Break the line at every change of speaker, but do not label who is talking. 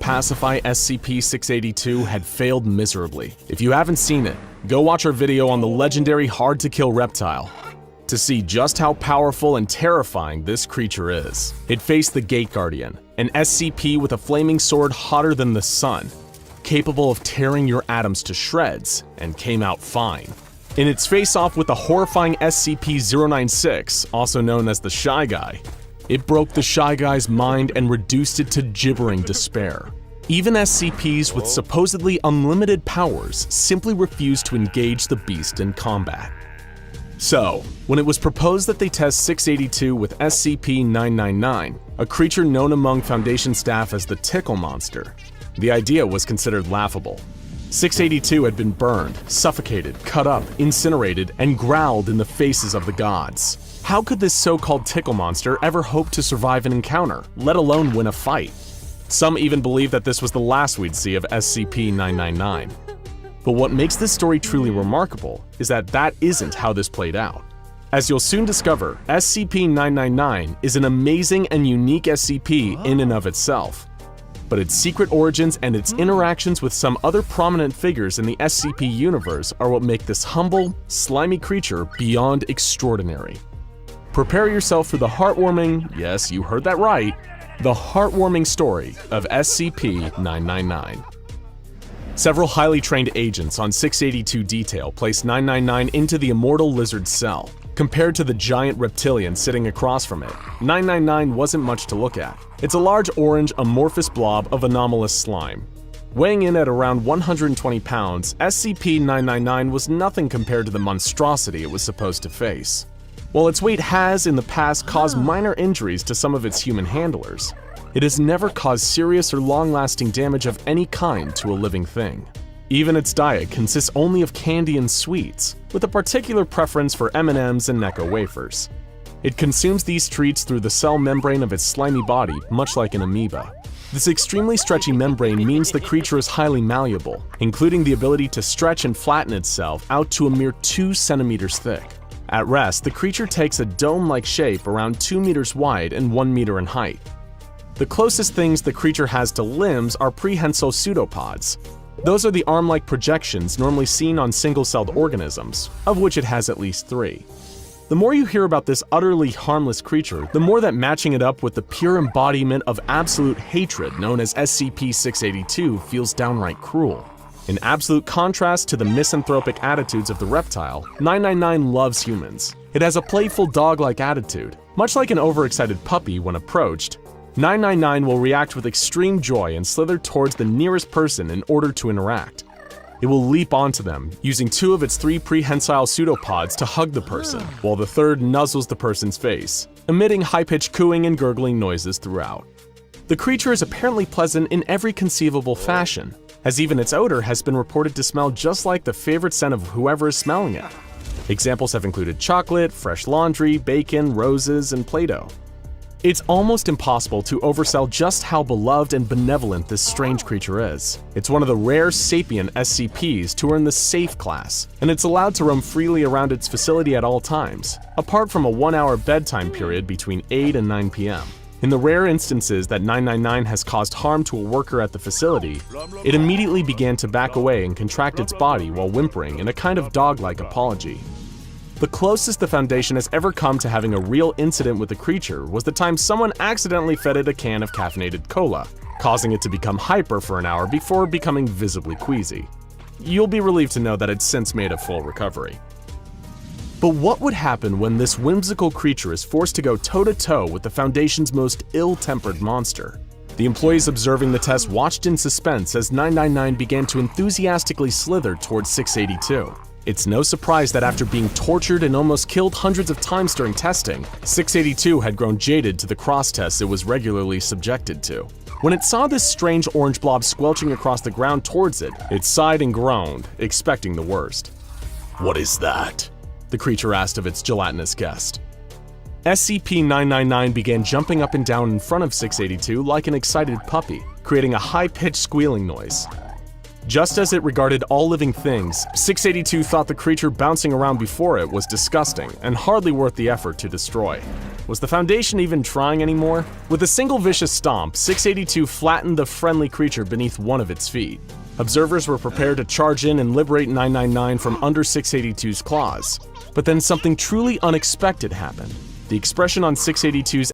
pacify SCP-682 had failed miserably. If you haven't seen it, go watch our video on the legendary hard-to-kill reptile to see just how powerful and terrifying this creature is. It faced the Gate Guardian, an SCP with a flaming sword hotter than the sun, capable of tearing your atoms to shreds, and came out fine. In its face-off with the horrifying SCP-096, also known as the Shy Guy, it broke the Shy Guy's mind and reduced it to gibbering despair. Even SCPs with supposedly unlimited powers simply refused to engage the beast in combat. So, when it was proposed that they test 682 with SCP-999, a creature known among Foundation staff as the Tickle Monster, the idea was considered laughable. 682 had been burned, suffocated, cut up, incinerated, and growled in the faces of the gods. How could this so-called Tickle Monster ever hope to survive an encounter, let alone win a fight? Some even believe that this was the last we'd see of SCP-999. But what makes this story truly remarkable is that that isn't how this played out. As you'll soon discover, SCP-999 is an amazing and unique SCP in and of itself. But its secret origins and its interactions with some other prominent figures in the SCP universe are what make this humble, slimy creature beyond extraordinary. Prepare yourself for the heartwarming, yes, you heard that right, the heartwarming story of SCP-999. Several highly trained agents on 682 Detail placed 999 into the immortal lizard cell. Compared to the giant reptilian sitting across from it, 999 wasn't much to look at. It's a large orange amorphous blob of anomalous slime. Weighing in at around 120 pounds, SCP-999 was nothing compared to the monstrosity it was supposed to face. While its weight has, in the past, caused minor injuries to some of its human handlers, it has never caused serious or long-lasting damage of any kind to a living thing. Even its diet consists only of candy and sweets, with a particular preference for M&Ms and Necco wafers. It consumes these treats through the cell membrane of its slimy body, much like an amoeba. This extremely stretchy membrane means the creature is highly malleable, including the ability to stretch and flatten itself out to a mere 2 centimeters thick. At rest, the creature takes a dome-like shape around 2 meters wide and 1 meter in height. The closest things the creature has to limbs are prehensile pseudopods. Those are the arm-like projections normally seen on single-celled organisms, of which it has at least 3. The more you hear about this utterly harmless creature, the more that matching it up with the pure embodiment of absolute hatred known as SCP-682 feels downright cruel. In absolute contrast to the misanthropic attitudes of the reptile, 999 loves humans. It has a playful dog-like attitude. Much like an overexcited puppy when approached, 999 will react with extreme joy and slither towards the nearest person in order to interact. It will leap onto them, using 2 of its 3 prehensile pseudopods to hug the person, while the third nuzzles the person's face, emitting high-pitched cooing and gurgling noises throughout. The creature is apparently pleasant in every conceivable fashion, as even its odor has been reported to smell just like the favorite scent of whoever is smelling it. Examples have included chocolate, fresh laundry, bacon, roses, and Play-Doh. It's almost impossible to oversell just how beloved and benevolent this strange creature is. It's one of the rare sapient SCPs to earn the Safe class, and it's allowed to roam freely around its facility at all times, apart from a 1-hour bedtime period between 8 and 9 p.m. In the rare instances that 999 has caused harm to a worker at the facility, it immediately began to back away and contract its body while whimpering in a kind of dog-like apology. The closest the Foundation has ever come to having a real incident with the creature was the time someone accidentally fed it a can of caffeinated cola, causing it to become hyper for an hour before becoming visibly queasy. You'll be relieved to know that it's since made a full recovery. But what would happen when this whimsical creature is forced to go toe-to-toe with the Foundation's most ill-tempered monster? The employees observing the test watched in suspense as 999 began to enthusiastically slither towards 682. It's no surprise that after being tortured and almost killed hundreds of times during testing, 682 had grown jaded to the cross tests it was regularly subjected to. When it saw this strange orange blob squelching across the ground towards it, it sighed and groaned, expecting the worst. "What is that?" the creature asked of its gelatinous guest. SCP-999 began jumping up and down in front of 682 like an excited puppy, creating a high-pitched squealing noise. Just as it regarded all living things, 682 thought the creature bouncing around before it was disgusting and hardly worth the effort to destroy. Was the Foundation even trying anymore? With a single vicious stomp, 682 flattened the friendly creature beneath one of its feet. Observers were prepared to charge in and liberate 999 from under 682's claws. But then something truly unexpected happened. The expression on 682's